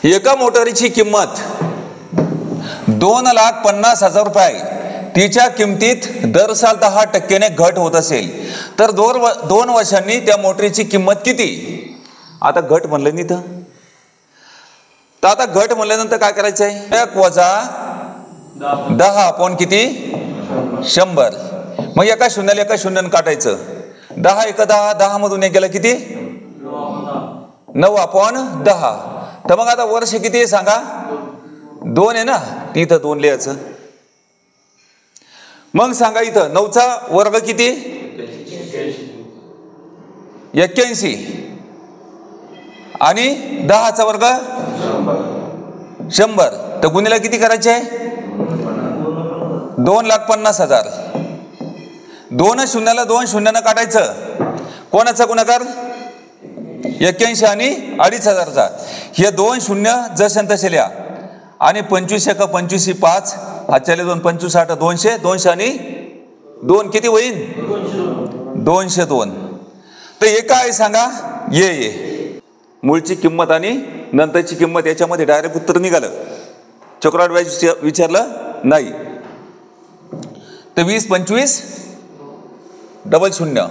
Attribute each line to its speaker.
Speaker 1: एका मोटारीची किंमत 2,50,000 रुपये, तिच्या किमतीत दर साल 10% घट होत असेल तर 2 वर्षांनी त्या मोटरीची किंमत किती? आता घट म्हणलं नाही तर आता घट म्हणल्यानंतर काय करायचं आहे? 1 वजा 10 अपॉन किती? 100. मग एका शून्याला एका शून्यानं काटायचं. 10 × 10, 10 मधून एक गेला किती? 9 अपॉन 10. तर मग आता वर्ष किती आहे सांगा? 2 आहे ना, इथं 2 लिहायचं. मग सांगा इथं 9चा वर्ग किती? 81 आणि 10चा वर्ग 100. तर गुन्हेला किती करायचे? 2,50,000. 2 शून्याला 2 शून्यानं काढायचं. कोणाचा गुणाकार? 81 आणि 2,500चा. हे 2 शून्य जसे तसे लिहा आणि 25 × 25 = 5. 5 2 25 8 200. 200 आणि 2 किती होईल? 202. तर हे काय सांगा? ये मूळची किंमत आणि नंतरची किंमत याच्यामध्ये डायरेक्ट उत्तर निघालं. चक्रवाढ व्याज विचारलं नाही. तर 20 25 00